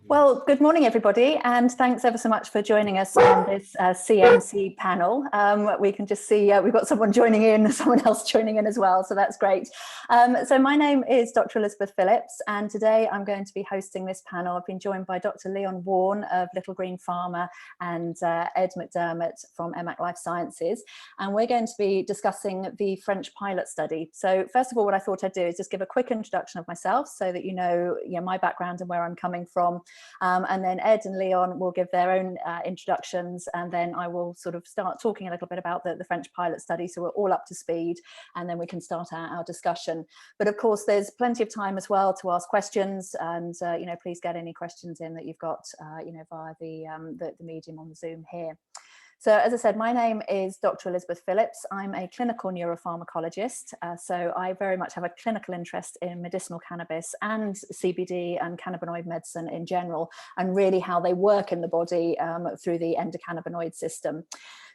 Well, good morning, everybody, and thanks ever so much for joining us on this CMC panel. We can just see we've got someone joining in, someone else joining in as well, so that's great. So my name is Dr. Elizabeth Phillips, and today I'm going to be hosting this panel. I've been joined by Dr. Leon Warne of Little Green Pharma and Ed McDermott from EMAC Life Sciences, and we're going to be discussing the French pilot study. So first of all, what I thought I'd do is just give a quick introduction of myself so that you know my background and where I'm coming from. And then Ed and Leon will give their own introductions, and then I will sort of start talking a little bit about the French pilot study, so we're all up to speed, and then we can start our discussion. But of course, there's plenty of time as well to ask questions, and please get any questions in that you've got via the medium on the Zoom here. So as I said, my name is Dr. Elizabeth Phillips. I'm a clinical neuropharmacologist. So I very much have a clinical interest in medicinal cannabis and CBD and cannabinoid medicine in general, and really how they work in the body through the endocannabinoid system.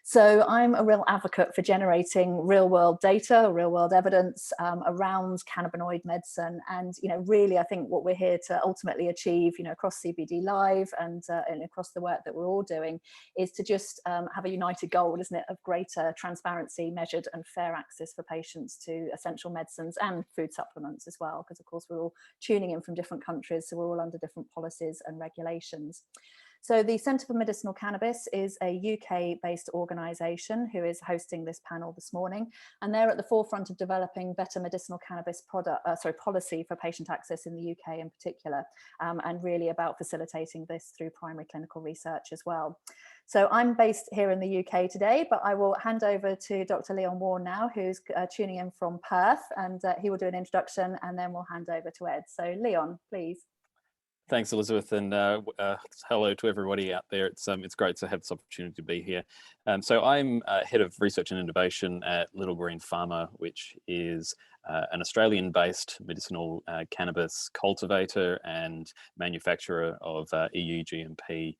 So I'm a real advocate for generating real-world data, real-world evidence around cannabinoid medicine, and really I think what we're here to ultimately achieve, across CBD Live and across the work that we're all doing, is to just have a united goal, isn't it, of greater transparency, measured and fair access for patients to essential medicines and food supplements as well, because of course we're all tuning in from different countries, so we're all under different policies and regulations. So the Centre for Medicinal Cannabis is a UK-based organisation who is hosting this panel this morning, and they're at the forefront of developing better medicinal cannabis policy for patient access in the UK in particular, and really about facilitating this through primary clinical research as well. So I'm based here in the UK today, but I will hand over to Dr. Leon Warne now, who's tuning in from Perth, and he will do an introduction, and then we'll hand over to Ed. So Leon, please. Thanks, Elizabeth, and hello to everybody out there. It's great to have this opportunity to be here. So I'm Head of Research and Innovation at Little Green Pharma, which is an Australian-based medicinal cannabis cultivator and manufacturer of EU GMP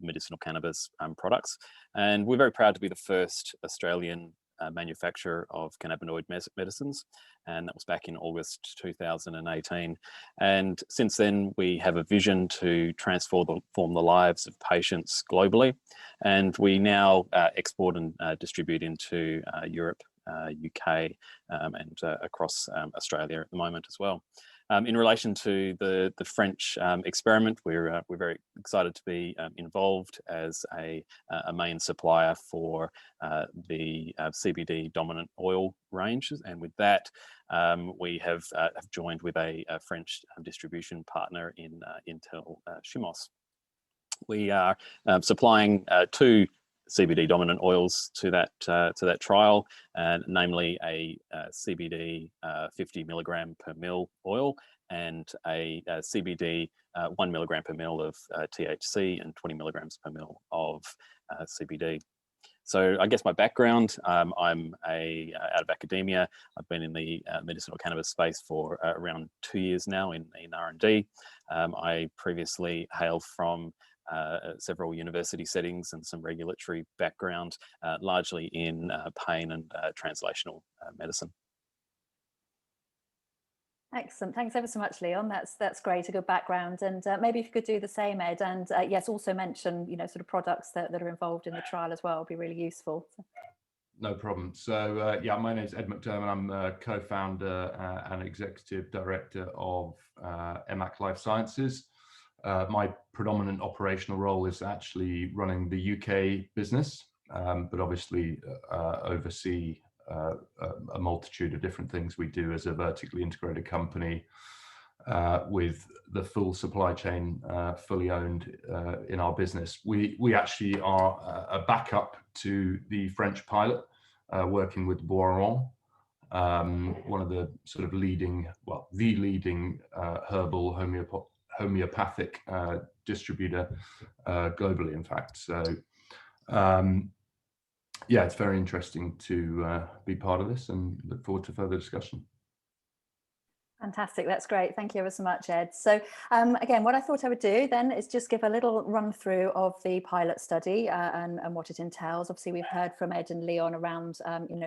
medicinal cannabis products. And we're very proud to be the first Australian manufacturer of cannabinoid medicines, and that was back in August 2018. And since then, we have a vision to transform the lives of patients globally, and we now export and distribute into Europe, UK, and across Australia at the moment as well. In relation to the French experiment, we're very excited to be involved as a main supplier for the CBD dominant oil ranges, and with that, we have joined with a French distribution partner in Intel Chimos. We are supplying two CBD dominant oils to that trial, namely a CBD 50 milligram per mil oil and a CBD 1 milligram per mil of THC and 20 milligrams per mil of CBD. So I guess my background, I'm out of academia. I've been in the medicinal cannabis space for around 2 years now in R&D. I previously hailed from several university settings and some regulatory background, largely in pain and translational medicine. Excellent. Thanks ever so much, Leon. That's great, a good background. And maybe if you could do the same, Ed, and yes, also mention sort of products that are involved in the trial as well, would be really useful. No problem. So yeah, my name is Ed McDermott. I'm co-founder and executive director of EMAC Life Sciences. My predominant operational role is actually running the UK business, but obviously oversee a multitude of different things we do as a vertically integrated company with the full supply chain fully owned in our business. We actually are a backup to the French pilot, working with Boiron, one of the sort of leading, well, the leading herbal homeopathic distributor globally, in fact. So yeah, it's very interesting to be part of this and look forward to further discussion. Fantastic, that's great. Thank you ever so much, Ed. So again, what I thought I would do then is just give a little run through of the pilot study and what it entails. Obviously, we've heard from Ed and Leon around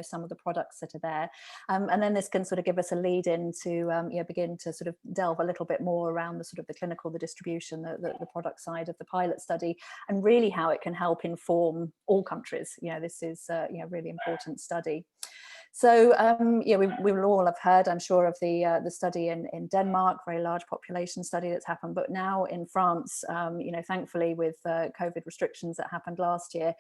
some of the products that are there. And then this can sort of give us a lead in to begin to sort of delve a little bit more around the sort of the clinical, the distribution, the product side of the pilot study, and really how it can help inform all countries. This is a really important study. So we will all have heard, I'm sure, of the study in Denmark, very large population study that's happened. But now in France, thankfully with COVID restrictions that happened last year,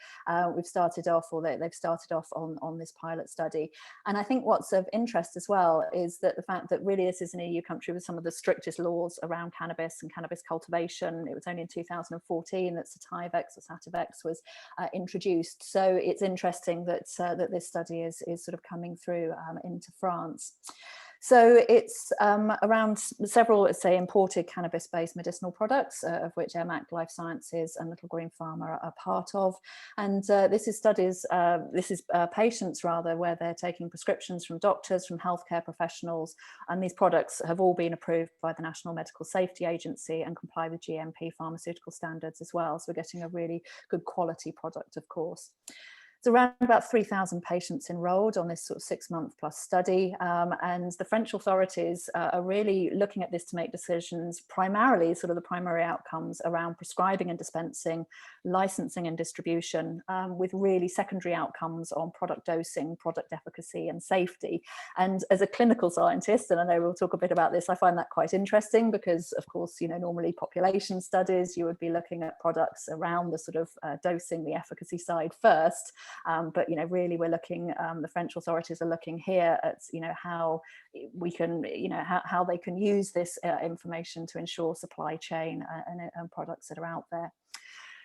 we've started off, or they've started off on this pilot study. And I think what's of interest as well is that the fact that really this is an EU country with some of the strictest laws around cannabis and cannabis cultivation. It was only in 2014 that Sativex was introduced. So it's interesting that that this study is sort of coming through into France. So it's around several, say, imported cannabis-based medicinal products, of which EMAC Life Sciences and Little Green Pharma are part of. And this is patients rather, where they're taking prescriptions from doctors, from healthcare professionals, and these products have all been approved by the National Medical Safety Agency and comply with GMP pharmaceutical standards as well. So we're getting a really good quality product, of course. It's around about 3,000 patients enrolled on this sort of 6-month plus study. And the French authorities are really looking at this to make decisions, primarily sort of the primary outcomes around prescribing and dispensing, licensing and distribution, with really secondary outcomes on product dosing, product efficacy and safety. And as a clinical scientist, and I know we'll talk a bit about this, I find that quite interesting because, of course, normally population studies, you would be looking at products around the sort of dosing, the efficacy side first. But really we're looking, the French authorities are looking here at how we can, how they can use this information to ensure supply chain and products that are out there.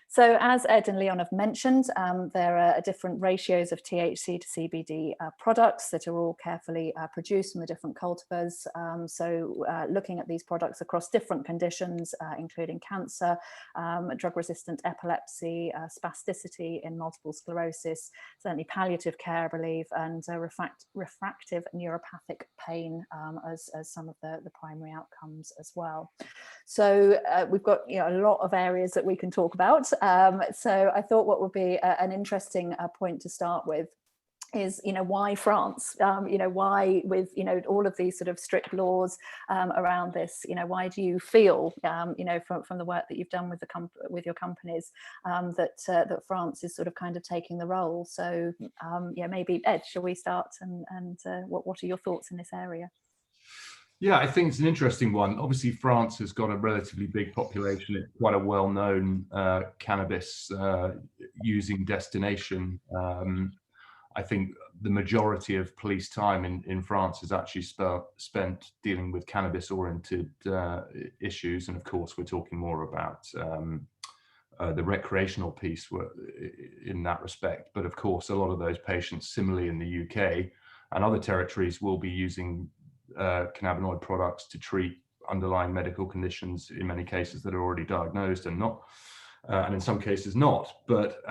So as Ed and Leon have mentioned, there are different ratios of THC to CBD products that are all carefully produced from the different cultivars. Looking at these products across different conditions, including cancer, drug-resistant epilepsy, spasticity in multiple sclerosis, certainly palliative care, I believe, and refractive neuropathic pain as some of the primary outcomes as well. So we've got a lot of areas that we can talk about. So I thought what would be an interesting point to start with is, why France? Why with, all of these sort of strict laws around this, why do you feel, from the work that you've done with your companies, that France is sort of kind of taking the role? So maybe Ed, shall we start? And what are your thoughts in this area? Yeah, I think it's an interesting one. Obviously, France has got a relatively big population. It's quite a well-known cannabis using destination. I think the majority of police time in France is actually spent dealing with cannabis-oriented issues. And of course, we're talking more about the recreational piece in that respect. But of course, a lot of those patients, similarly in the UK and other territories, will be using cannabinoid products to treat underlying medical conditions, in many cases that are already diagnosed and not, and in some cases not. But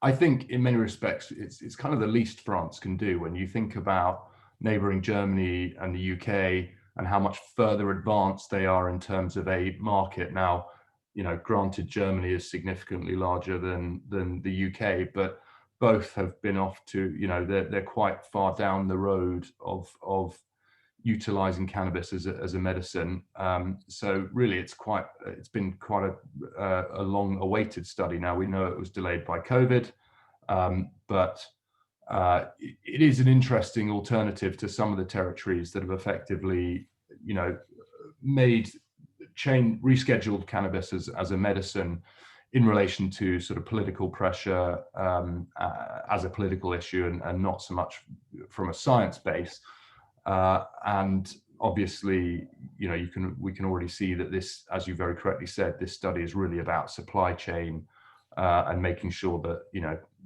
I think in many respects, it's kind of the least France can do when you think about neighboring Germany and the UK and how much further advanced they are in terms of a market. Now, granted, Germany is significantly larger than the UK, but both have been off to, they're quite far down the road of utilizing cannabis as a medicine. So really, it's been quite a long awaited study. Now we know it was delayed by COVID, but it is an interesting alternative to some of the territories that have effectively, rescheduled cannabis as a medicine in relation to sort of political pressure as a political issue and not so much from a science base. And obviously, we can already see that this, as you very correctly said, this study is really about supply chain and making sure that,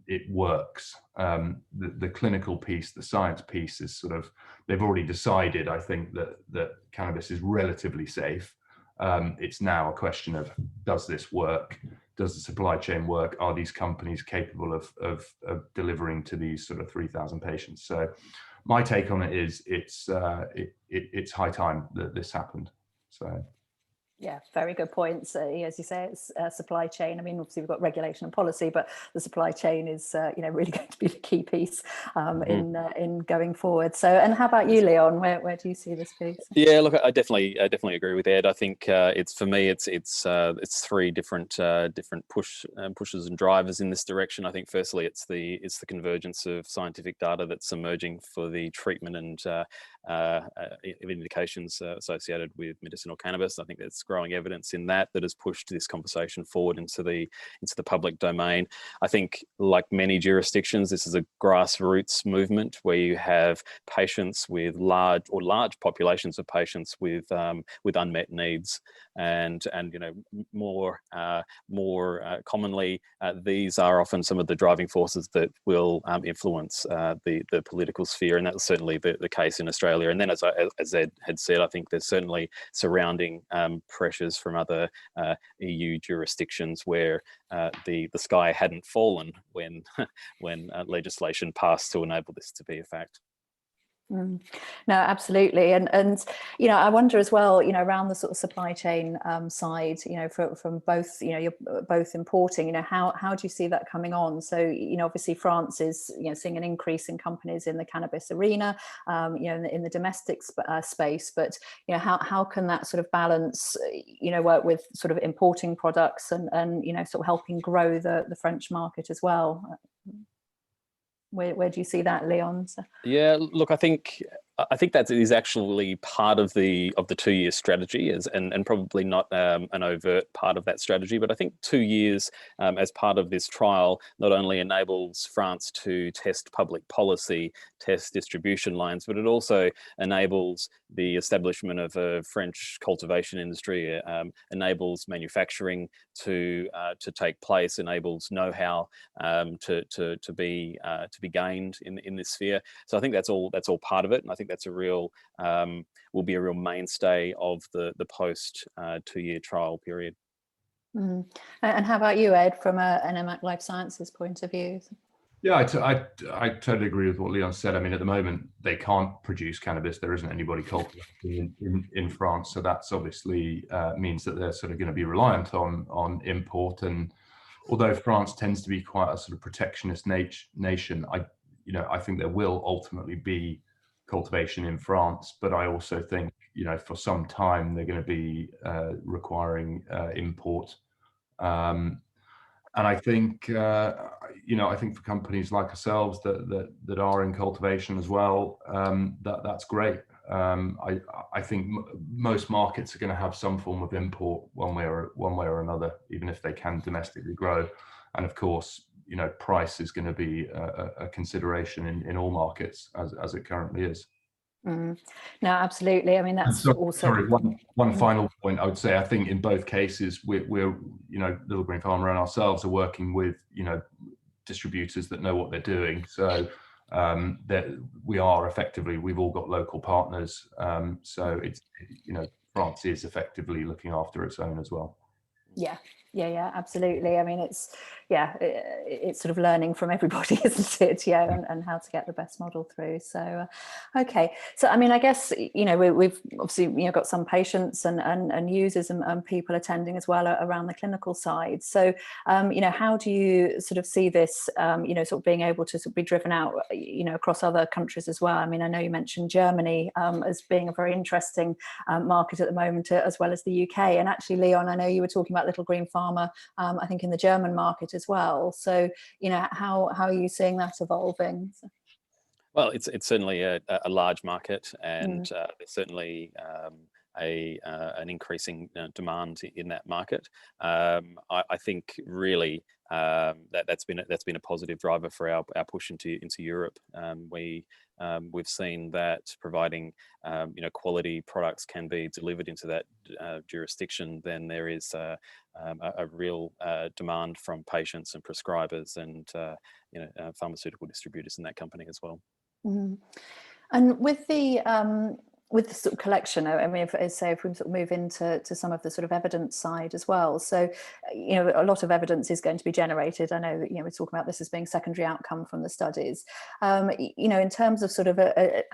it works. The clinical piece, the science piece is sort of, they've already decided, I think, that cannabis is relatively safe. It's now a question of, does this work? Does the supply chain work? Are these companies capable of delivering to these sort of 3,000 patients? So, my take on it is it's high time that this happened. So. Yeah, very good points. As you say, it's supply chain. I mean, obviously we've got regulation and policy, but the supply chain is, really going to be the key piece in going forward. So, and how about you, Leon? Where do you see this piece? Yeah, look, I definitely agree with Ed. I think it's for me, it's three different pushes and drivers in this direction. I think firstly, it's the convergence of scientific data that's emerging for the treatment and indications associated with medicinal cannabis. I think there's growing evidence in that has pushed this conversation forward into the public domain. I think, like many jurisdictions, this is a grassroots movement where you have patients with large populations of patients with unmet needs, and more commonly, these are often some of the driving forces that will influence the political sphere, and that's certainly the case in Australia. And then, as Ed had said, I think there's certainly surrounding pressures from other EU jurisdictions where the sky hadn't fallen when legislation passed to enable this to be a fact. No, absolutely, and I wonder as well, around the sort of supply chain side, from both, you're both importing, how do you see that coming on? So, obviously France is, seeing an increase in companies in the cannabis arena, in the domestic space, but how can that sort of balance, work with sort of importing products and sort of helping grow the French market as well? Where do you see that, Leon? Yeah, look, I think that is actually part of the 2-year strategy, and probably not an overt part of that strategy. But I think 2 years as part of this trial not only enables France to test public policy, test distribution lines, but it also enables the establishment of a French cultivation industry, enables manufacturing to take place, enables know-how to be gained in this sphere. So I think that's all part of it, and I think that's will be a real mainstay of the post 2-year trial period. And how about you, Ed, from an EMMAC Life Sciences point of view? Yeah, I totally agree with what Leon said. I mean, at the moment, they can't produce cannabis. There isn't anybody cultivating in France. So that's obviously means that they're sort of going to be reliant on import. And although France tends to be quite a sort of protectionist nation, I think there will ultimately be cultivation in France. But I also think, for some time, they're going to be requiring import. And I think, I think for companies like ourselves that are in cultivation as well, that's great. I think most markets are going to have some form of import one way or another, even if they can domestically grow. And of course, price is going to be a consideration in all markets as it currently is. No, absolutely. I mean, that's also. Sorry, one final point I would say. I think in both cases, we're Little Green Farmer and ourselves are working with distributors that know what they're doing. So that we are effectively, we've all got local partners. So it's France is effectively looking after its own as well. Yeah, absolutely. I mean, it's sort of learning from everybody, isn't it? Yeah, and how to get the best model through. So, okay. So, I mean, I guess, we've obviously, got some patients and users and people attending as well around the clinical side. So, how do you sort of see this, sort of being able to sort of be driven out, across other countries as well? I mean, I know you mentioned Germany as being a very interesting market at the moment, as well as the UK. And actually, Leon, I know you were talking about Little Green Farmer, I think in the German market as well. So, how are you seeing that evolving? Well, it's certainly a large market, and there's certainly an increasing demand in that market. I think really that's been a positive driver for our push into Europe. We've seen that providing quality products can be delivered into that jurisdiction, then there is a real demand from patients and prescribers and pharmaceutical distributors in that company as well. And with the with the sort of collection, I mean, if we sort of move into some of the sort of evidence side as well. So, you know, a lot of evidence is going to be generated. I know that, you know, we're talking about this as being secondary outcome from the studies. You know, in terms of sort of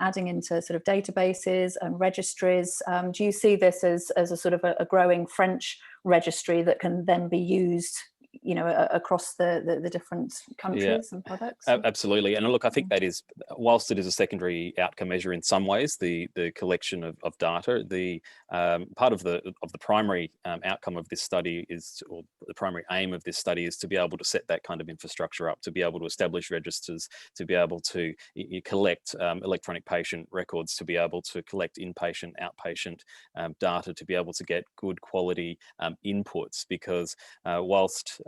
adding into sort of databases and registries, do you see this as a sort of a growing French registry that can then be used, you know, across the different countries and products? Absolutely. And look, I think that is, whilst it is a secondary outcome measure in some ways, the collection of data, the part of the primary outcome of this study is, or the primary aim of this study is to be able to set that kind of infrastructure up, to be able to establish registers, to be able to collect electronic patient records, to be able to collect inpatient, outpatient data, to be able to get good quality inputs, because whilst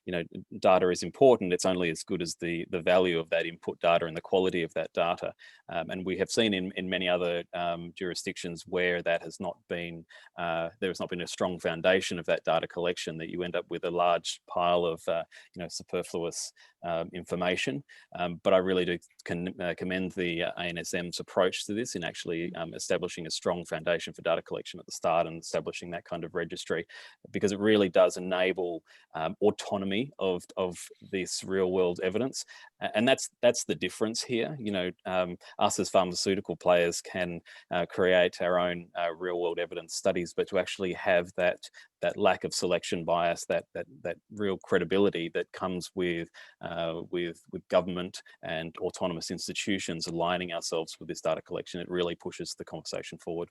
you know, data is important, it's only as good as the value of that input data and the quality of that data. And we have seen in many other jurisdictions where that has not been, there has not been a strong foundation of that data collection, that you end up with a large pile of you know, superfluous information. But I really do commend the ANSM's approach to this in actually establishing a strong foundation for data collection at the start and establishing that kind of registry, because it really does enable autonomy of this real world evidence. And that's the difference here. You know, us as pharmaceutical players can create our own real world evidence studies, but to actually have that lack of selection bias, that real credibility that comes with government and autonomous institutions aligning ourselves with this data collection, it really pushes the conversation forward.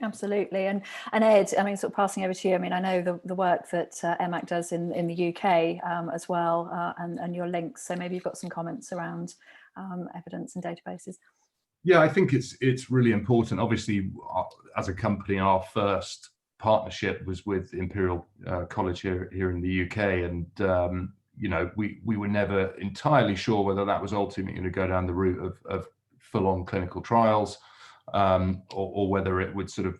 Absolutely. And Ed, I mean, sort of passing over to you, I mean, I know the work that EMAC does in the UK as well, and your links. So maybe you've got some comments around evidence and databases. Yeah, I think it's really important. Obviously, as a company, our first partnership was with Imperial College here in the UK, and you know, we were never entirely sure whether that was ultimately going to go down the route of full-on clinical trials, or whether it would sort of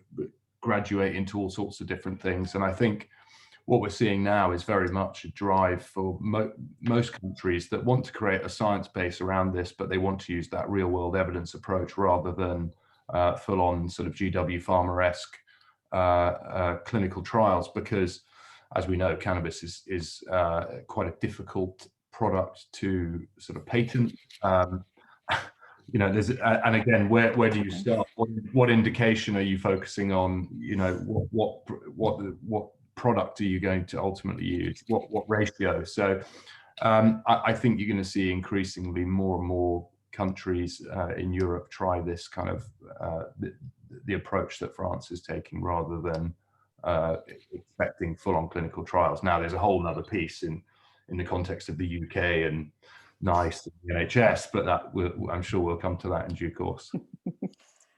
graduate into all sorts of different things. And I think what we're seeing now is very much a drive for most countries that want to create a science base around this, but they want to use that real world evidence approach rather than full-on sort of GW Pharma-esque clinical trials, because as we know, cannabis is quite a difficult product to sort of patent. You know, there's, and again, where do you start? What indication are you focusing on? You know, what product are you going to ultimately use? What ratio? So I think you're going to see increasingly more and more countries in Europe try this kind of the approach that France is taking, rather than expecting full-on clinical trials. Now, there's a whole other piece in the context of the UK and NICE and the NHS, but that I'm sure we'll come to that in due course.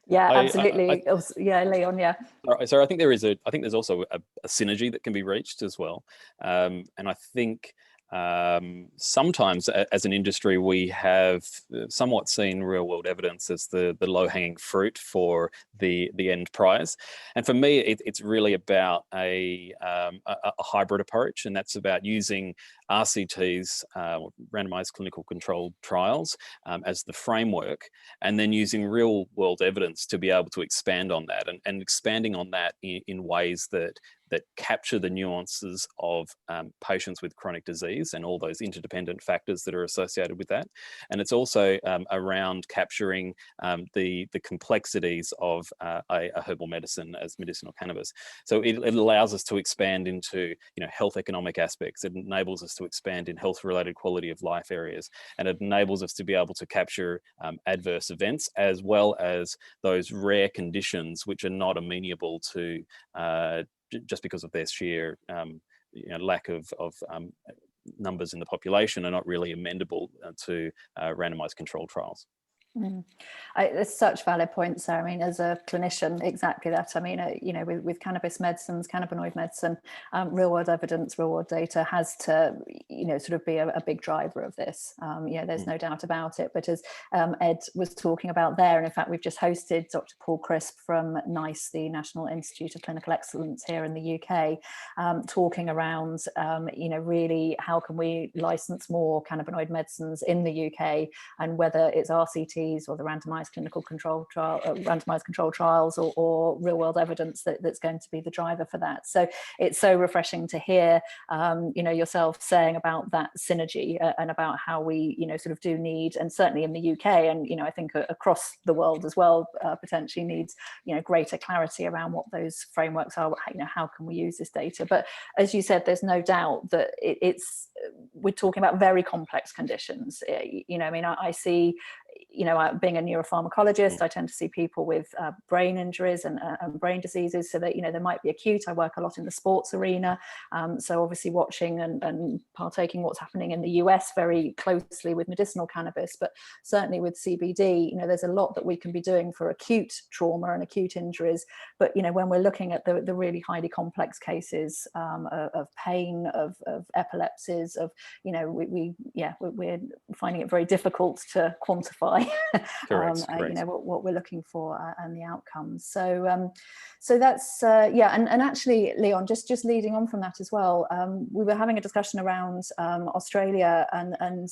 Yeah, absolutely. Yeah, Leon. Yeah. So I think there's also a synergy that can be reached as well, and I think sometimes as an industry we have somewhat seen real world evidence as the low-hanging fruit for the end prize. And for me, it's really about a hybrid approach, and that's about using RCTs, randomized clinical controlled trials, as the framework, and then using real world evidence to be able to expand on that, and expanding on that in ways that capture the nuances of patients with chronic disease and all those interdependent factors that are associated with that. And it's also around capturing the complexities of a herbal medicine as medicinal cannabis. So it allows us to expand into, you know, health economic aspects. It enables us to expand in health-related quality of life areas, and it enables us to be able to capture adverse events, as well as those rare conditions which are not amenable to just because of their sheer you know, lack of numbers in the population, are not really amendable to randomized controlled trials. It's such valid points, Sarah. I mean, as a clinician, exactly that. I mean, you know, with cannabis medicines, cannabinoid medicine, real world evidence, real world data has to, you know, sort of be a big driver of this. You know, there's no doubt about it. But as Ed was talking about there, and in fact, we've just hosted Dr. Paul Crisp from NICE, the National Institute of Clinical Excellence here in the UK, talking around, you know, really how can we license more cannabinoid medicines in the UK, and whether it's RCT studies or the randomized control trials or real world evidence that's going to be the driver for that. So it's so refreshing to hear, yourself saying about that synergy and about how we, sort of do need, and certainly in the UK, and, I think across the world as well, potentially needs, greater clarity around what those frameworks are, how can we use this data. But as you said, there's no doubt that we're talking about very complex conditions. I see, being a neuropharmacologist, I tend to see people with brain injuries and brain diseases, so that, there might be acute. I work a lot in the sports arena. So obviously watching and partaking what's happening in the US very closely with medicinal cannabis, but certainly with CBD, there's a lot that we can be doing for acute trauma and acute injuries. But, when we're looking at the really highly complex cases of pain, of epilepsies, of, we're finding it very difficult to quantify Correct. what we're looking for and the outcomes. So that's and actually, Leon, just leading on from that as well, we were having a discussion around Australia and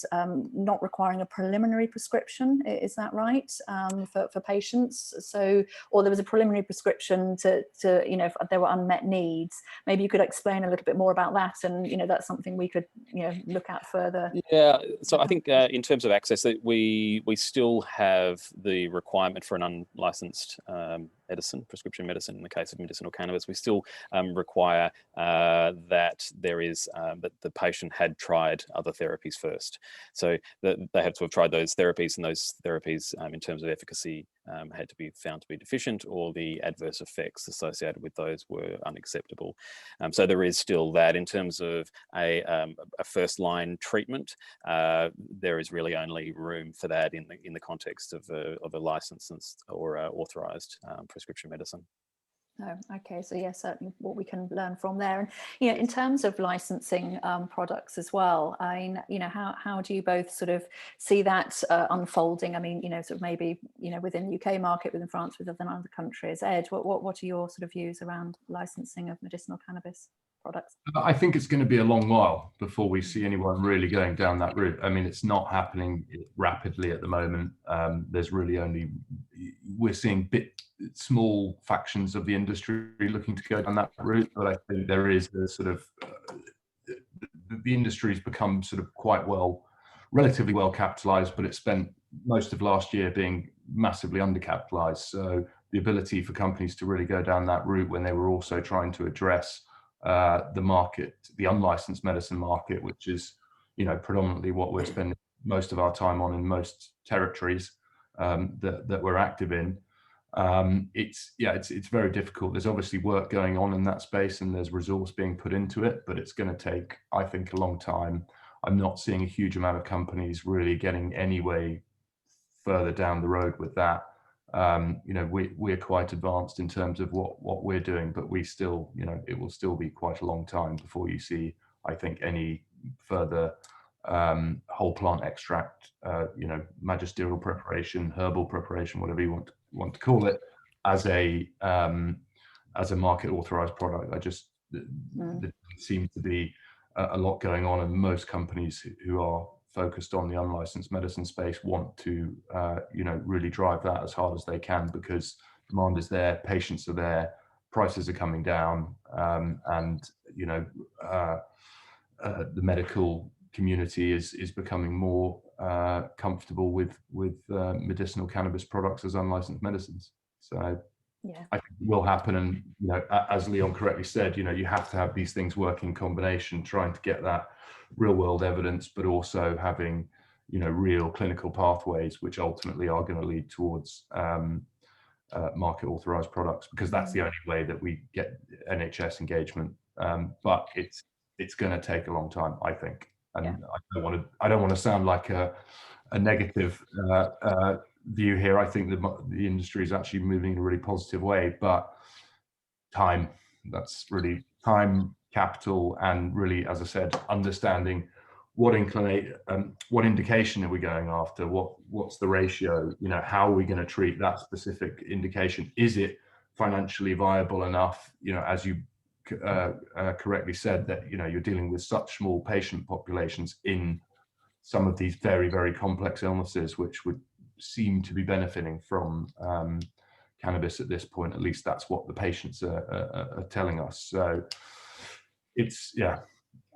not requiring a preliminary prescription. Is that right, for patients? So, or there was a preliminary prescription to if there were unmet needs. Maybe you could explain a little bit more about that, and that's something we could look at further. Yeah, so I think in terms of access, that we still have the requirement for an unlicensed prescription medicine. In the case of medicinal cannabis, we still require that that the patient had tried other therapies first. So that they have to have tried those therapies, and those therapies, in terms of efficacy, had to be found to be deficient, or the adverse effects associated with those were unacceptable. So there is still that. In terms of a first-line treatment, there is really only room for that in the context of a licensed or authorized prescription medicine. Oh, okay. So yeah, certainly what we can learn from there. And in terms of licensing products as well, how do you both sort of see that unfolding? I mean, sort of maybe within the UK market, within France, within other countries. Ed, what are your sort of views around licensing of medicinal cannabis products? I think it's going to be a long while before we see anyone really going down that route. I mean, it's not happening rapidly at the moment. There's really we're seeing small factions of the industry looking to go down that route, but I think there is a sort of the industry's become sort of relatively well capitalized, but it spent most of last year being massively undercapitalized. So the ability for companies to really go down that route when they were also trying to address the market, the unlicensed medicine market, which is predominantly what we're spending most of our time on in most territories that we're active in. It's very difficult. There's obviously work going on in that space, and there's resource being put into it, but it's going to take, I think, a long time. I'm not seeing a huge amount of companies really getting any way further down the road with that. We're quite advanced in terms of what we're doing, but we still, it will still be quite a long time before you see, I think, any further whole plant extract, magisterial preparation, herbal preparation, whatever you want to call it, as a market authorized product. There seems to be a lot going on, and most companies who are focused on the unlicensed medicine space want to really drive that as hard as they can, because demand is there, patients are there, prices are coming down, and the medical community is becoming more comfortable with medicinal cannabis products as unlicensed medicines. So yeah, I think it will happen. And as Leon correctly said, you have to have these things work in combination, trying to get that real world evidence, but also having real clinical pathways, which ultimately are going to lead towards market authorized products, because that's the only way that we get NHS engagement. But it's going to take a long time, I think. And yeah. I don't want to sound like a negative view here. I think the industry is actually moving in a really positive way, but that's really time, capital, and really, as I said, understanding what indication are we going after, what's the ratio, how are we going to treat that specific indication? Is it financially viable enough? As you correctly said, that you're dealing with such small patient populations in some of these very, very complex illnesses, which would seem to be benefiting from cannabis at this point. At least that's what the patients are telling us. So it's, yeah,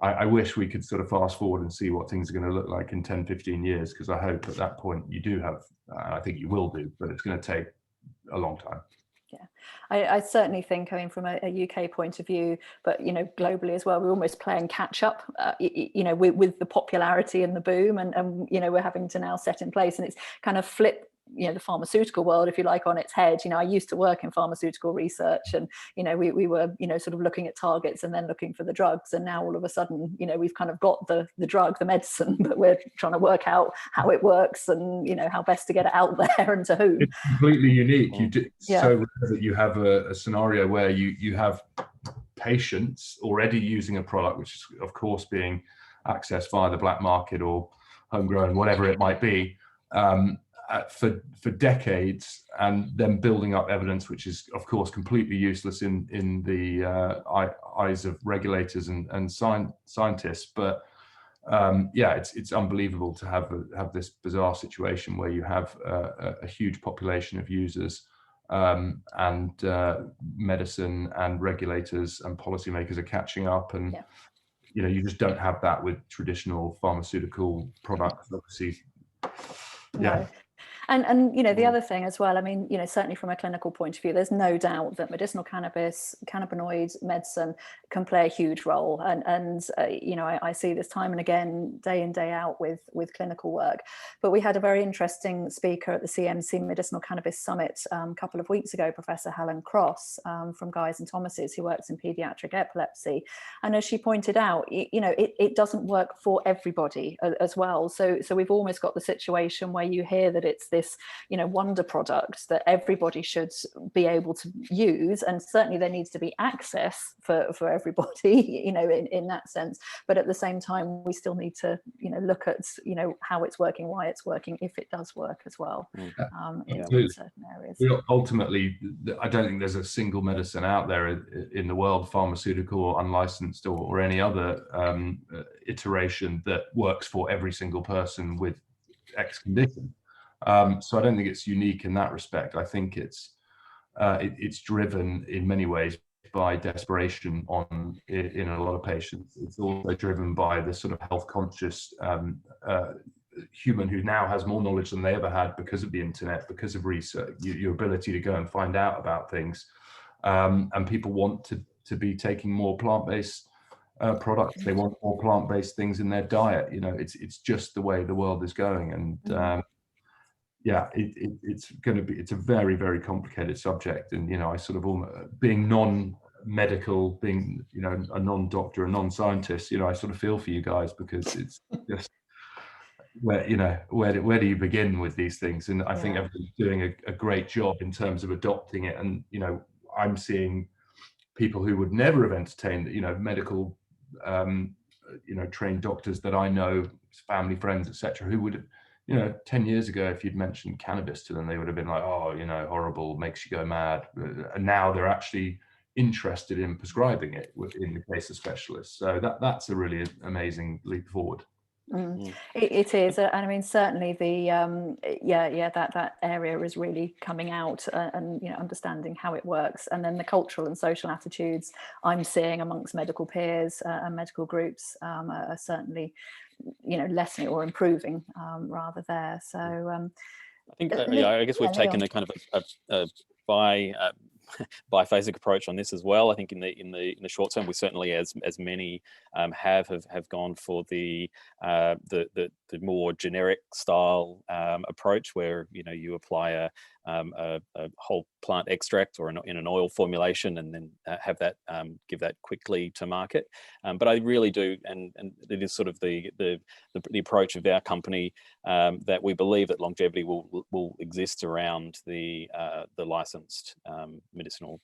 I wish we could sort of fast forward and see what things are going to look like in 10, 15 years, because I hope at that point you do have, I think you will do, but it's going to take a long time. Yeah, I certainly think, I mean, from a UK point of view, but, you know, globally as well, we're almost playing catch up, you know, with the popularity and the boom, and, you know, we're having to now set in place, and it's kind of flip, you know, the pharmaceutical world, if you like, on its head. You know, I used to work in pharmaceutical research, and, you know, we were, you know, sort of looking at targets and then looking for the drugs, and now all of a sudden, you know, we've kind of got the drug, the medicine, but we're trying to work out how it works and, you know, how best to get it out there and to whom. It's completely unique. Yeah. So rare that you have a scenario where you have patients already using a product, which is of course being accessed via the black market or homegrown, whatever it might be, for decades, and then building up evidence, which is of course completely useless in the eyes of regulators and scientists. But yeah, it's unbelievable to have this bizarre situation where you have a huge population of users, and medicine and regulators and policymakers are catching up, and Yeah. you know, you just don't have that with traditional pharmaceutical products, obviously. Yeah. No. And you know, the other thing as well, I mean, you know, certainly from a clinical point of view, there's no doubt that medicinal cannabis, cannabinoid medicine can play a huge role. And you know, I see this time and again, day in, day out with clinical work. But we had a very interesting speaker at the CMC Medicinal Cannabis Summit a couple of weeks ago, Professor Helen Cross from Guy's and Thomas's, who works in pediatric epilepsy. And as she pointed out, you know, it doesn't work for everybody as well. So we've almost got the situation where you hear that it's this, you know, wonder product that everybody should be able to use, and certainly there needs to be access for everybody, you know, in that sense. But at the same time, we still need to, you know, look at, you know, how it's working, why it's working, if it does work as well, in certain areas. Ultimately, I don't think there's a single medicine out there in the world, pharmaceutical or unlicensed or any other iteration, that works for every single person with X condition. So I don't think it's unique in that respect. I think it's driven in many ways by desperation in a lot of patients. It's also driven by the sort of health conscious human who now has more knowledge than they ever had because of the internet, because of research, your ability to go and find out about things, and people want to be taking more plant-based products. They want more plant-based things in their diet. You know, it's just the way the world is going, and yeah, it's a very, very complicated subject. And, you know, I sort of, being non-medical, being, you know, a non-doctor, a non-scientist, you know, I sort of feel for you guys, because it's just where do you begin with these things? And I think everybody's doing a great job in terms of adopting it. And, you know, I'm seeing people who would never have entertained, you know, medical, you know, trained doctors that I know, family, friends, etc., who would, you know, 10 years ago, if you'd mentioned cannabis to them, they would have been like, oh, you know, horrible, makes you go mad. And now they're actually interested in prescribing it in the case of specialists. So that's a really amazing leap forward. It is, and I mean, certainly the that area is really coming out, and, you know, understanding how it works, and then the cultural and social attitudes I'm seeing amongst medical peers and medical groups are certainly, you know, lessening or improving rather there. So I think I guess we've taken a kind of a biphasic approach on this as well. I think in the short term, we certainly, as many have gone for the more generic style approach, where, you know, you apply a whole plant extract or in an oil formulation, and then have that give that quickly to market. But I really do, and it is sort of the approach of our company, that we believe that longevity will exist around the licensed medicinal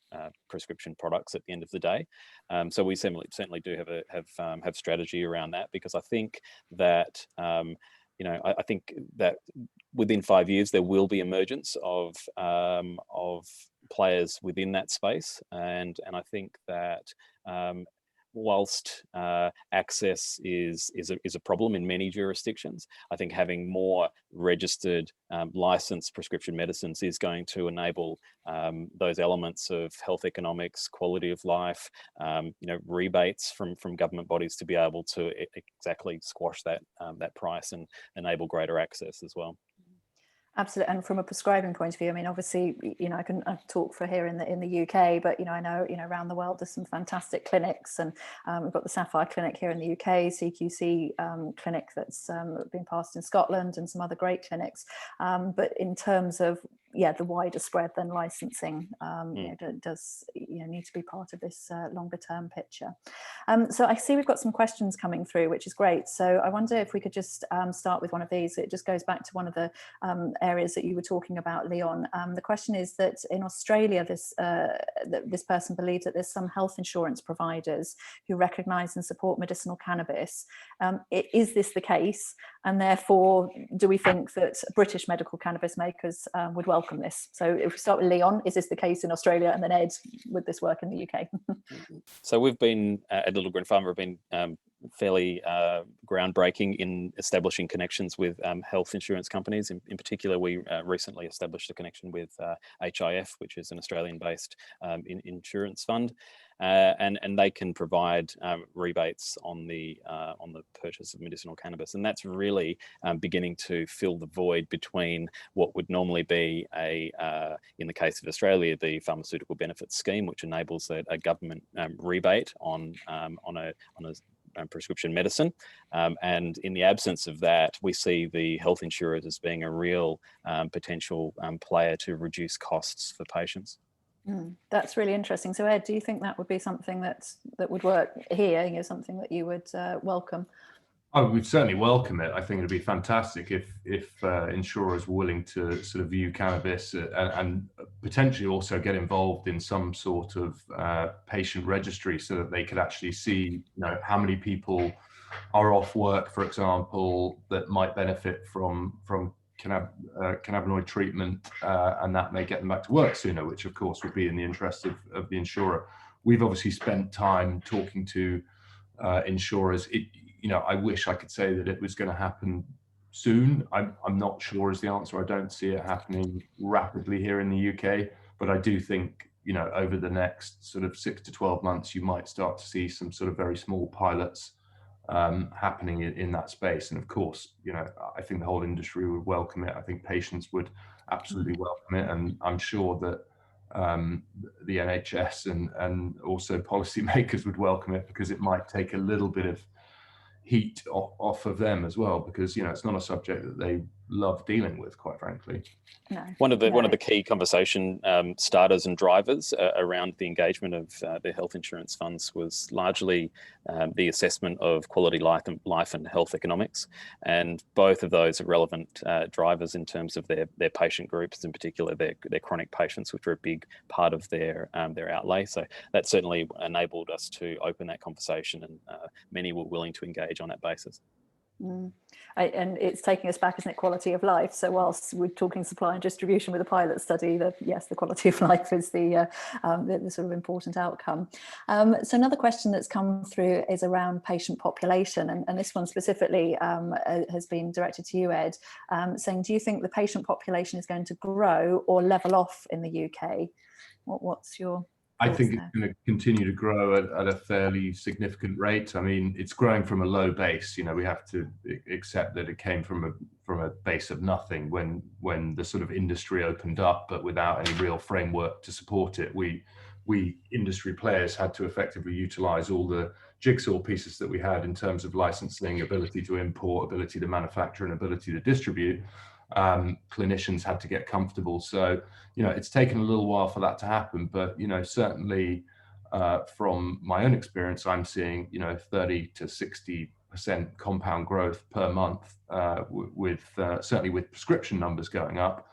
prescription products at the end of the day. So we certainly do have strategy around that, because I think that you know, I think that within 5 years there will be emergence of players within that space, and I think that whilst access is a problem in many jurisdictions, I think having more registered licensed prescription medicines is going to enable those elements of health economics, quality of life, rebates from government bodies to be able to exactly squash that price and enable greater access as well. Absolutely, and from a prescribing point of view, I mean, obviously, I can talk for here in the UK, but I know around the world there's some fantastic clinics, and we've got the Sapphire Clinic here in the UK, CQC clinic that's been passed in Scotland, and some other great clinics. But in terms of the wider spread, then licensing does need to be part of this longer term picture. So I see we've got some questions coming through, which is great. So I wonder if we could just start with one of these. It just goes back to one of the areas that you were talking about, Leon. The question is that in Australia, this person believes that there's some health insurance providers who recognise and support medicinal cannabis. Is this the case? And therefore, do we think that British medical cannabis makers would welcome this? So if we start with Leon, is this the case in Australia? And then Ed, would this work in the UK? So we've been at Little Green Farmer, have been fairly groundbreaking in establishing connections with health insurance companies. In particular, we recently established a connection with HIF, which is an Australian-based insurance fund, and they can provide rebates on the purchase of medicinal cannabis, and that's really beginning to fill the void between what would normally be in the case of Australia, the pharmaceutical benefits scheme, which enables a government rebate on a prescription medicine, and in the absence of that, we see the health insurers as being a real potential player to reduce costs for patients. That's really interesting. So Ed, do you think that would be something that would work here? Something that you would welcome? I would certainly welcome it. I think it'd be fantastic if insurers were willing to sort of view cannabis and potentially also get involved in some sort of patient registry, so that they could actually see, how many people are off work, for example, that might benefit from cannabinoid treatment, and that may get them back to work sooner, which of course would be in the interest of the insurer. We've obviously spent time talking to insurers. I wish I could say that it was going to happen soon. I'm not sure is the answer. I don't see it happening rapidly here in the UK, but I do think, over the next sort of 6 to 12 months, you might start to see some sort of very small pilots happening in that space. And of course, I think the whole industry would welcome it. I think patients would absolutely welcome it. And I'm sure that the NHS and also policymakers would welcome it, because it might take a little bit of heat off of them as well, because it's not a subject that they love dealing with, quite frankly. No. One of the key conversation starters and drivers around the engagement of the health insurance funds was largely the assessment of quality life and health economics, and both of those are relevant drivers in terms of their patient groups, in particular their chronic patients, which are a big part of their outlay. So that certainly enabled us to open that conversation, and many were willing to engage on that basis. And it's taking us back, isn't it, quality of life? So whilst we're talking supply and distribution with the pilot study, the quality of life is the sort of important outcome. So another question that's come through is around patient population, and this one specifically has been directed to you, Ed, saying, do you think the patient population is going to grow or level off in the UK? What's your... I think it's going to continue to grow at a fairly significant rate. I mean, it's growing from a low base. We have to accept that it came from a base of nothing when the sort of industry opened up, but without any real framework to support it. We industry players had to effectively utilize all the jigsaw pieces that we had in terms of licensing, ability to import, ability to manufacture, and ability to distribute. Clinicians had to get comfortable. So, it's taken a little while for that to happen, but, certainly from my own experience, I'm seeing, 30 to 60% compound growth per month, with certainly with prescription numbers going up.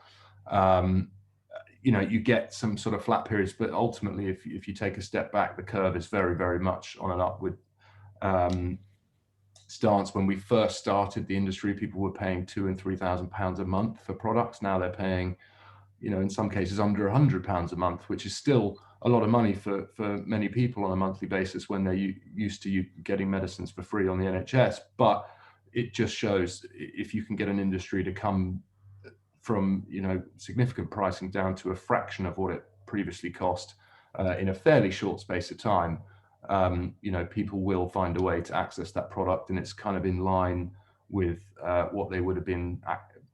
You get some sort of flat periods, but ultimately, if you take a step back, the curve is very, very much on an upward stance. When we first started the industry, people were paying £2,000 and £3,000 a month for products. Now they're paying, in some cases under £100 a month, which is still a lot of money for many people on a monthly basis when they're used to getting medicines for free on the NHS. But it just shows if you can get an industry to come from, you know, significant pricing down to a fraction of what it previously cost in a fairly short space of time, you know, people will find a way to access that product, and it's kind of in line with what they would have been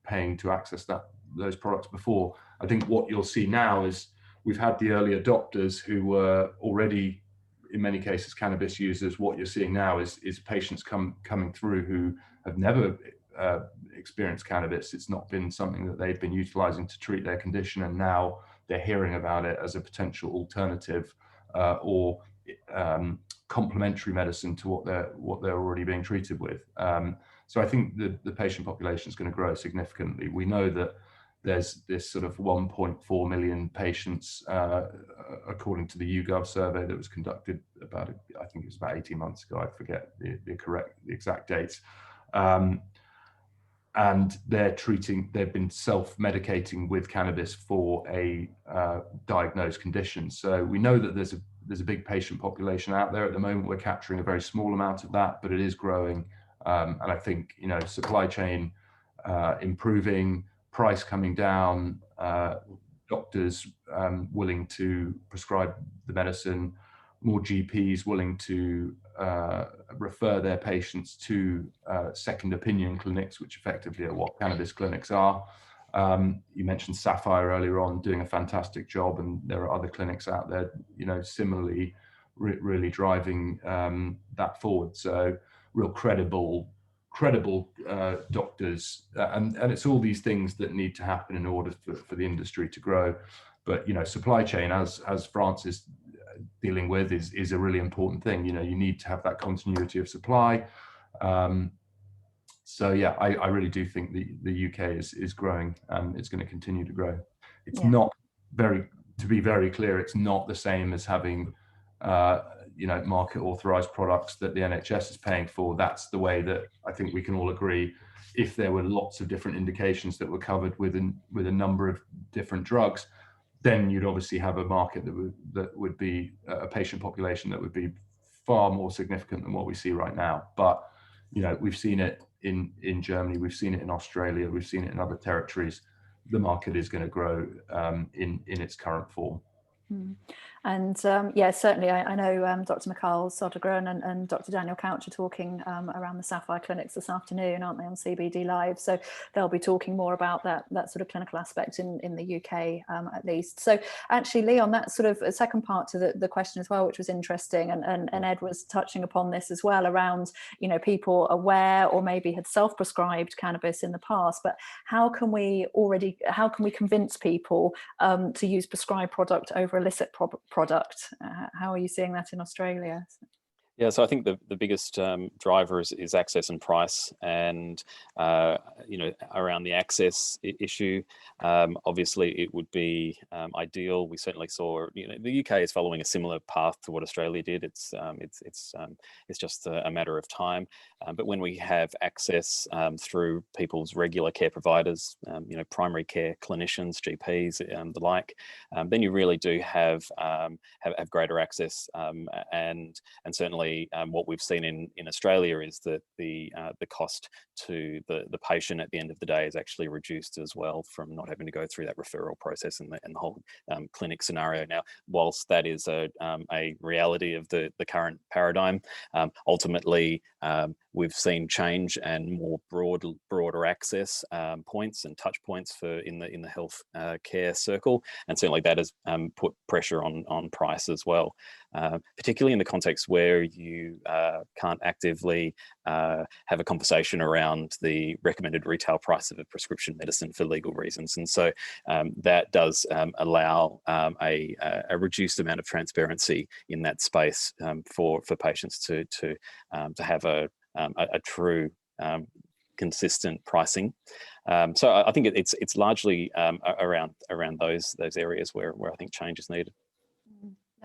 paying to access those products before. I think what you'll see now is we've had the early adopters who were already, in many cases, cannabis users. What you're seeing now is patients coming through who have never experienced cannabis. It's not been something that they've been utilizing to treat their condition, and now they're hearing about it as a potential alternative or complementary medicine to what they're already being treated with. So I think the patient population is going to grow significantly. We know that there's this sort of 1.4 million patients, according to the YouGov survey that was conducted about, I think it was about 18 months ago. I forget the exact dates. And they've been self-medicating with cannabis for a diagnosed condition. So we know that there's a big patient population out there. At the moment, we're capturing a very small amount of that, but it is growing. And I think, you know, supply chain improving, price coming down, doctors willing to prescribe the medicine, more GPs willing to refer their patients to second opinion clinics, which effectively are what cannabis clinics are. You mentioned Sapphire earlier on, doing a fantastic job, and there are other clinics out there, you know, similarly really driving that forward. So real credible doctors, and it's all these things that need to happen in order for the industry to grow. But, you know, supply chain, as France is dealing with, is a really important thing. You know, you need to have that continuity of supply. So yeah, I really do think the UK is growing, and it's going to continue to grow. It's not to be very clear, it's not the same as having you know, market authorized products that the NHS is paying for. That's the way that I think we can all agree. If there were lots of different indications that were covered with a number of different drugs, then you'd obviously have a market that would be a patient population that would be far more significant than what we see right now. But, you know, we've seen it in Germany, we've seen it in Australia, we've seen it in other territories. The market is going to grow in its current form. And yeah, certainly I know Dr. Mikhail Sodergren and Dr. Daniel Couch are talking around the Sapphire clinics this afternoon, aren't they, on CBD Live? So they'll be talking more about that sort of clinical aspect in the UK at least. So actually, Leon, that's sort of a second part to the question as well, which was interesting, and Ed was touching upon this as well, around, you know, people aware or maybe had self-prescribed cannabis in the past, but how can we convince people to use prescribed product over illicit product? How are you seeing that in Australia? Yeah, so I think the biggest driver is access and price, and you know, around the access issue, obviously it would be ideal. We certainly saw, you know, the UK is following a similar path to what Australia did. It's just a matter of time. But when we have access through people's regular care providers, you know, primary care clinicians, GPs, the like, then you really do have greater access, and certainly what we've seen in Australia is that the cost to the patient at the end of the day is actually reduced as well, from not having to go through that referral process and the whole clinic scenario. Now, whilst that is a reality of the current paradigm, ultimately we've seen change and more broader access points and touch points in the health care circle, and certainly that has put pressure on price as well, particularly in the context where you can't actively have a conversation around the recommended retail price of a prescription medicine for legal reasons. And so that does allow a reduced amount of transparency in that space for patients to have a true consistent pricing. So I think it's largely around those areas where I think change is needed.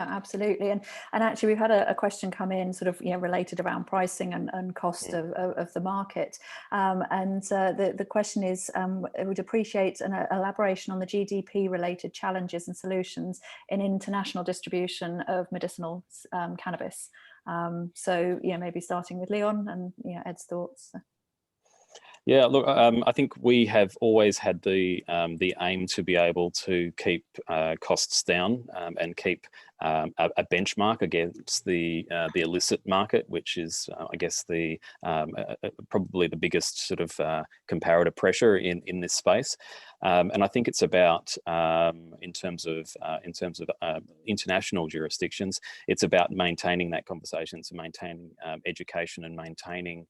Absolutely, and actually we've had a question come in sort of related around pricing and cost of the market, and the question is, I would appreciate an elaboration on the GDP related challenges and solutions in international distribution of medicinal cannabis. So maybe starting with Leon and Ed's thoughts. Yeah, look, I think we have always had the aim to be able to keep costs down and keep a benchmark against the illicit market, which is, I guess, probably the biggest sort of comparative pressure in this space. And I think it's about in terms of international jurisdictions, it's about maintaining that conversation, so maintaining education and maintaining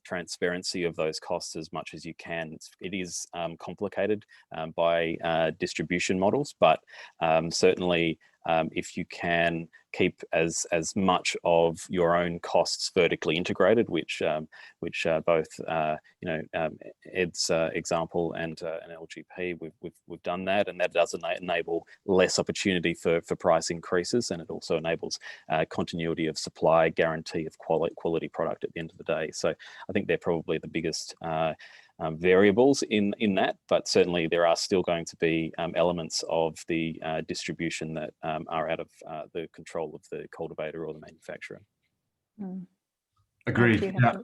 transparency of those costs as much as you can. It is complicated by distribution models, but certainly if you can keep as much of your own costs vertically integrated, which both Ed's example and LGP, we've done that, and that does enable less opportunity for price increases, and it also enables continuity of supply, guarantee of quality product at the end of the day. So I think they're probably the biggest variables in that, but certainly there are still going to be elements of the distribution that are out of the control of the cultivator or the manufacturer. Agreed. Yeah.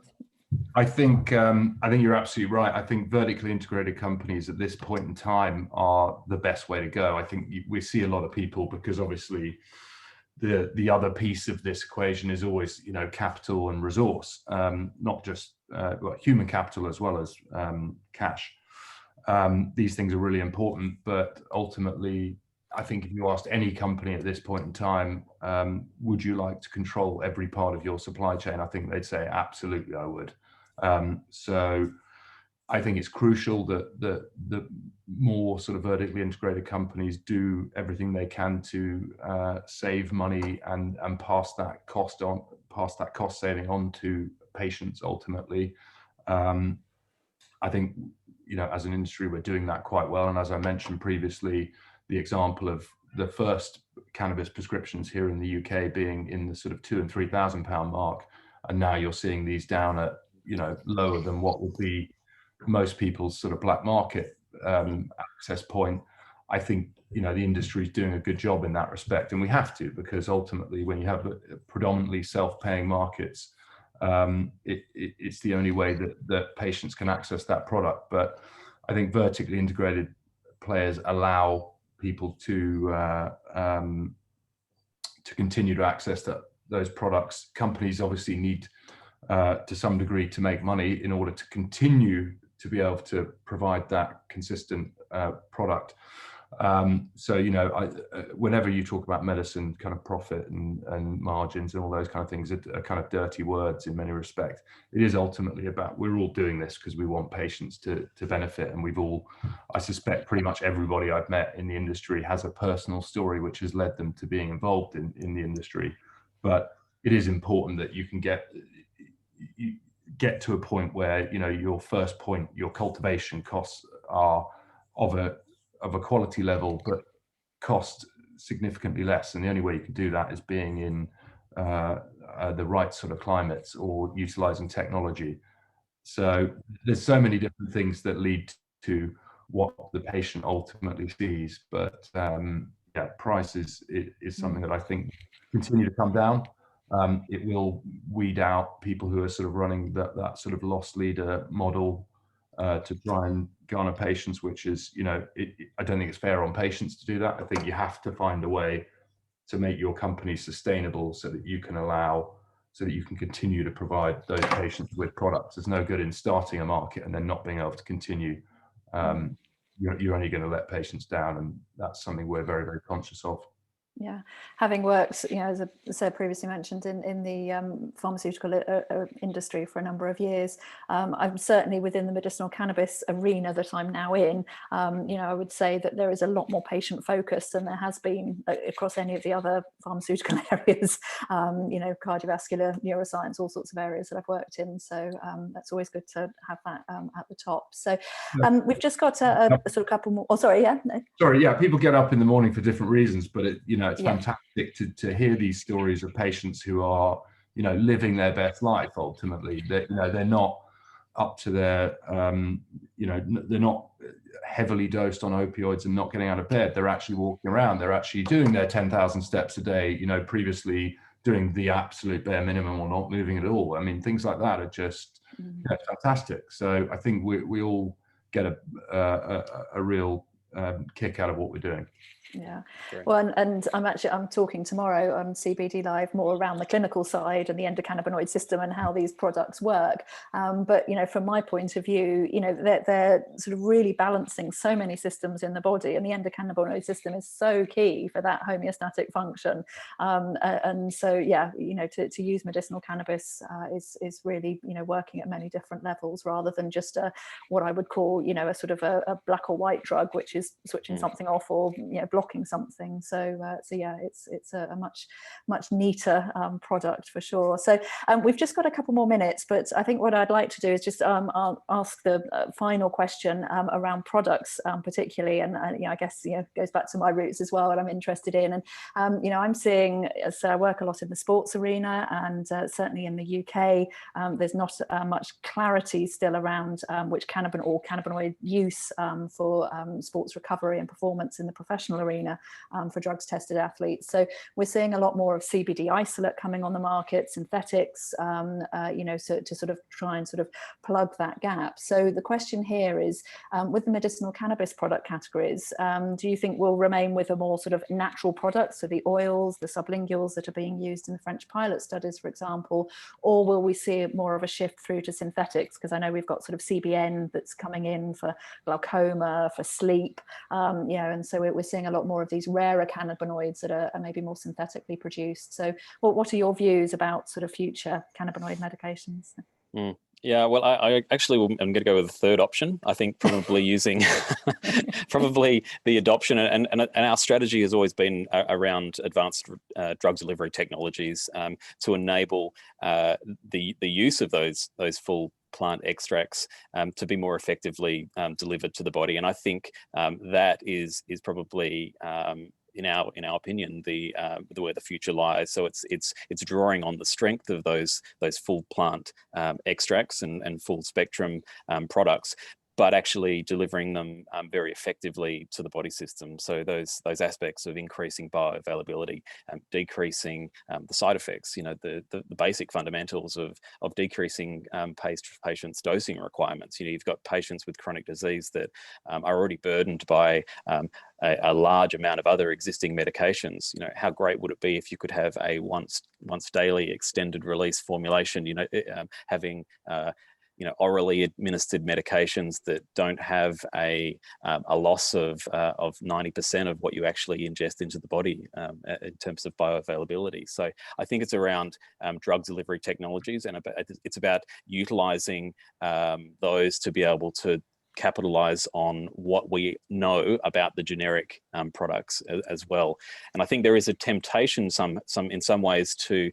I think you're absolutely right. I think vertically integrated companies at this point in time are the best way to go. I think we see a lot of people, because obviously the other piece of this equation is always capital and resource, not just human capital as well as cash. These things are really important, but ultimately I think if you asked any company at this point in time, would you like to control every part of your supply chain, I think they'd say absolutely I would. So I think it's crucial that the more sort of vertically integrated companies do everything they can to save money and pass that cost saving on to patients ultimately. I think as an industry we're doing that quite well, and as I mentioned previously, the example of the first cannabis prescriptions here in the UK being in the sort of £2,000 and £3,000 mark, and now you're seeing these down at lower than what would be most people's sort of black market access point. I think the industry is doing a good job in that respect, and we have to, because ultimately when you have predominantly self-paying markets, it's the only way that patients can access that product. But I think vertically integrated players allow people to continue to access those products. Companies obviously need to some degree to make money in order to continue to be able to provide that consistent product. So whenever you talk about medicine, kind of profit and margins and all those kind of things are kind of dirty words in many respects. It is ultimately about, we're all doing this because we want patients to benefit, and we've all, I suspect pretty much everybody I've met in the industry has a personal story which has led them to being involved in the industry. But it is important that you can get to a point where your first point, your cultivation costs are of a quality level but cost significantly less, and the only way you can do that is being in the right sort of climates or utilizing technology. So there's so many different things that lead to what the patient ultimately sees, but yeah, price is something that I think continue to come down. It will weed out people who are sort of running that sort of loss leader model to try and garner patients, which is, I don't think it's fair on patients to do that. I think you have to find a way to make your company sustainable so that you can continue to provide those patients with products. There's no good in starting a market and then not being able to continue. You're only going to let patients down, and that's something we're very, very conscious of. Yeah, having worked, as I said previously mentioned, in the pharmaceutical industry for a number of years, I'm certainly within the medicinal cannabis arena that I'm now in. I would say that there is a lot more patient focused than there has been across any of the other pharmaceutical areas. Cardiovascular, neuroscience, all sorts of areas that I've worked in. So that's always good to have that at the top. So we've just got a sort of couple more. Oh, sorry, yeah. No. Sorry, yeah. People get up in the morning for different reasons, but know, it's Yeah. fantastic to hear these stories of patients who are, you know, living their best life. Ultimately, that, you know, they're not up to their, you know, they're not heavily dosed on opioids and not getting out of bed. They're actually walking around. They're actually doing their 10,000 steps a day. You know, previously doing the absolute bare minimum or not moving at all. I mean, things like that are just fantastic. So I think we all get a real kick out of what we're doing. Yeah, Great. well, and I'm talking tomorrow on CBD Live more around the clinical side and the endocannabinoid system and how these products work. But you know, from my point of view, you know, they're sort of really balancing so many systems in the body, and the endocannabinoid system is so key for that homeostatic function. And so, yeah, you know, to use medicinal cannabis is really, you know, working at many different levels rather than just what I would call, you know, a sort of a black or white drug, which is switching something off or, you know, blocking something. So yeah, it's a much neater product for sure. So we've just got a couple more minutes, but I think what I'd like to do is just I'll ask the final question around products particularly, and you know, I guess, you know, goes back to my roots as well, what I'm interested in. And you know, I'm seeing, so I work a lot in the sports arena, and certainly in the UK there's not much clarity still around which cannabinoid use for sports recovery and performance in the professional arena for drugs tested athletes. So we're seeing a lot more of CBD isolate coming on the market, synthetics, you know, so to sort of try and sort of plug that gap. So the question here is, with the medicinal cannabis product categories, do you think we'll remain with a more sort of natural products, so the oils, the sublinguals that are being used in the French pilot studies, for example, or will we see more of a shift through to synthetics? Because I know we've got sort of CBN that's coming in for glaucoma, for sleep, you know, and so we're seeing a lot more of these rarer cannabinoids that are maybe more synthetically produced. So what are your views about sort of future cannabinoid medications? Yeah, well, I actually I'm going to go with the third option. I think probably using probably the adoption, and our strategy has always been around advanced drug delivery technologies to enable the use of those full plant extracts to be more effectively delivered to the body. And I think that is probably in our opinion, the where the future lies. So it's drawing on the strength of those full plant extracts and full spectrum products, but actually delivering them very effectively to the body system. So those aspects of increasing bioavailability, decreasing the side effects, you know, the basic fundamentals of decreasing patients' dosing requirements. You know, you've got patients with chronic disease that are already burdened by a large amount of other existing medications. You know, how great would it be if you could have a once daily extended release formulation, you know, having you know, orally administered medications that don't have a loss of 90% of what you actually ingest into the body in terms of bioavailability. So I think it's around drug delivery technologies, and it's about utilizing those to be able to capitalize on what we know about the generic products as well. And I think there is a temptation in some ways to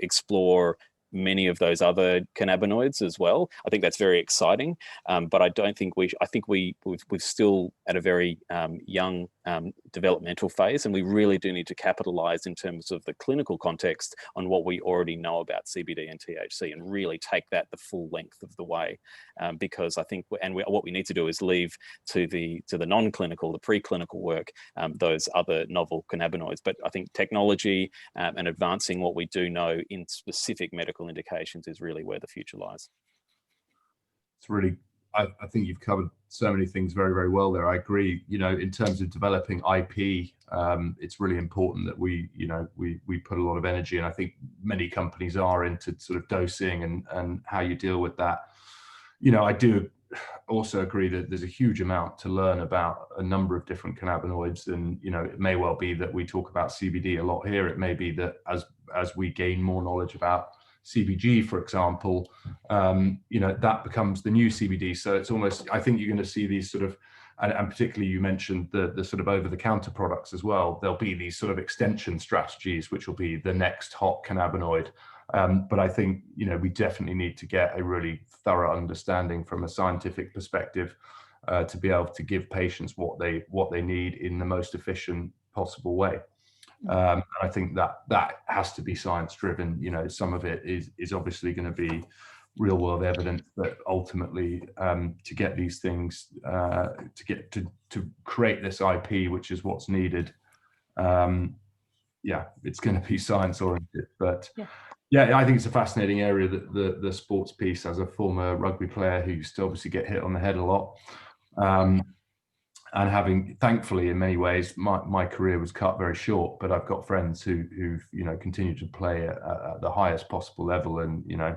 explore many of those other cannabinoids as well. I think that's very exciting, but I don't think I think we're still at a very young developmental phase, and we really do need to capitalize in terms of the clinical context on what we already know about CBD and THC, and really take that the full length of the way, because I think, what we need to do is leave to the non-clinical, the preclinical work, those other novel cannabinoids. But I think technology and advancing what we do know in specific medical indications is really where the future lies. It's really, I think you've covered so many things very, very well there. I agree. You know, in terms of developing IP, it's really important that we put a lot of energy, and I think many companies are into sort of dosing and how you deal with that. You know, I do also agree that there's a huge amount to learn about a number of different cannabinoids, and you know, it may well be that we talk about CBD a lot here. It may be that as we gain more knowledge about CBG, for example, you know, that becomes the new CBD. So it's almost, I think you're going to see these sort of, and particularly you mentioned the sort of over-the-counter products as well. There'll be these sort of extension strategies, which will be the next hot cannabinoid. But I think, you know, we definitely need to get a really thorough understanding from a scientific perspective to be able to give patients what they need in the most efficient possible way. And I think that has to be science driven. You know, some of it is obviously going to be real world evidence, but ultimately to get these things to create this IP, which is what's needed, yeah, it's going to be science oriented. But yeah, I think it's a fascinating area, that the sports piece. As a former rugby player who used to obviously get hit on the head a lot, and having, thankfully, in many ways, my career was cut very short, but I've got friends who've you know, continued to play at the highest possible level, and you know,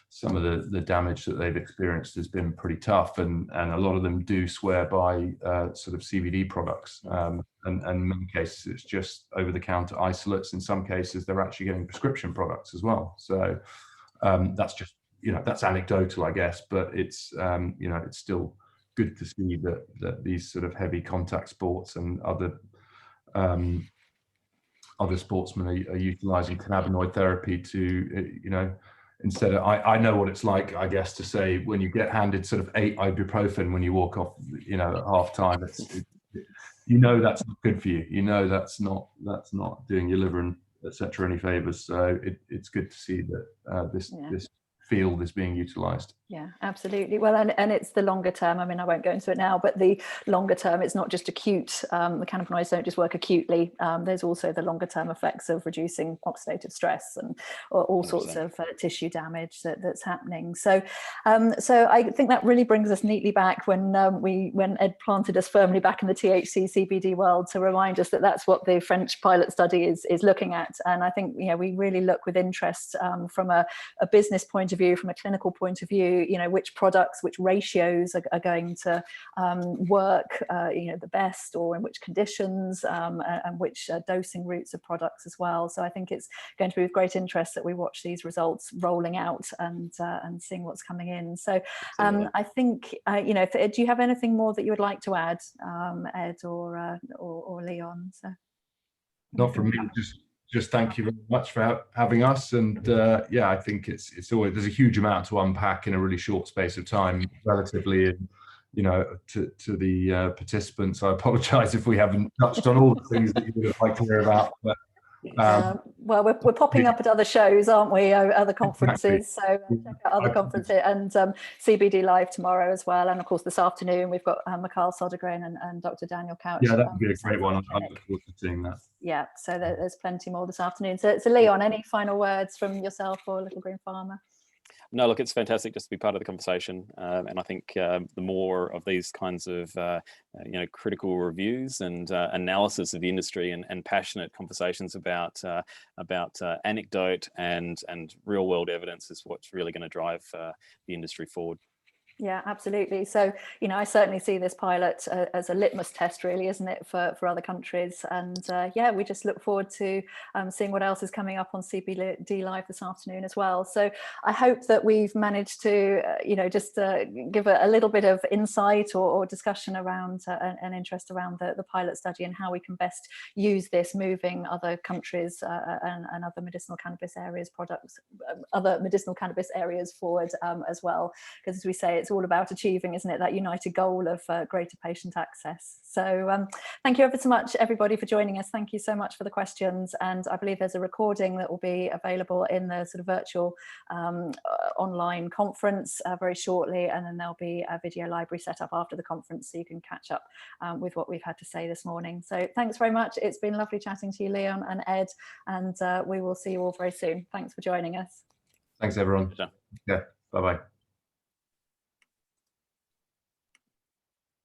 some of the damage that they've experienced has been pretty tough, and a lot of them do swear by sort of CBD products, and in many cases it's just over-the-counter isolates. In some cases they're actually getting prescription products as well. So that's just, you know, that's anecdotal, I guess, but it's you know, it's still good to see that these sort of heavy contact sports and other sportsmen are utilizing cannabinoid therapy to, you know, instead of, I know what it's like, I guess, to say when you get handed sort of 8 ibuprofen when you walk off, you know, at half time, you know, that's not good for you. You know, that's not doing your liver and etc. any favors. So it's good to see that this field is being utilized. Yeah, absolutely. Well, and it's the longer term. I mean, I won't go into it now, but the longer term, it's not just acute. The cannabinoids don't just work acutely. There's also the longer term effects of reducing oxidative stress and all 100%. Sorts of tissue damage that's happening. So, so I think that really brings us neatly back when Ed planted us firmly back in the THC CBD world to remind us that that's what the French pilot study is looking at. And I think, you know, we really look with interest from a business point of view, from a clinical point of view, you know, which products, which ratios are going to work, you know, the best, or in which conditions, and which dosing routes of products as well. So I think it's going to be with great interest that we watch these results rolling out and seeing what's coming in. So I think, you know, do you have anything more that you would like to add, Ed or Leon? So not from me, just thank you very much for having us. And yeah, I think it's always, there's a huge amount to unpack in a really short space of time, relatively. And you know, to the participants, I apologize if we haven't touched on all the things that you would have liked to hear about. But well, we're popping up at other shows, aren't we? Other conferences. Exactly. So check out other conferences, and CBD Live tomorrow as well. And of course, this afternoon we've got Mikhail Sodergren and Dr. Daniel Couch. Yeah, that would be a great one. I look forward to seeing that. Yeah, so there's plenty more this afternoon. So Leon, any final words from yourself or Little Green Farmer? No, look, it's fantastic just to be part of the conversation, and I think the more of these kinds of you know, critical reviews and analysis of the industry and passionate conversations about anecdote and real world evidence is what's really going to drive the industry forward. Yeah, absolutely. So, you know, I certainly see this pilot as a litmus test, really, isn't it, for other countries? And yeah, we just look forward to seeing what else is coming up on CBD Live this afternoon as well. So I hope that we've managed to, you know, just give a little bit of insight or discussion around an interest around the pilot study and how we can best use this, moving other countries and other medicinal cannabis areas products, other medicinal cannabis areas forward as well. Because as we say, it's all about achieving, isn't it, that united goal of greater patient access. So thank you ever so much, everybody, for joining us. Thank you so much for the questions. And I believe there's a recording that will be available in the sort of virtual online conference very shortly. And then there'll be a video library set up after the conference, so you can catch up with what we've had to say this morning. So thanks very much. It's been lovely chatting to you, Leon and Ed, and we will see you all very soon. Thanks for joining us. Thanks, everyone. Yeah, bye-bye.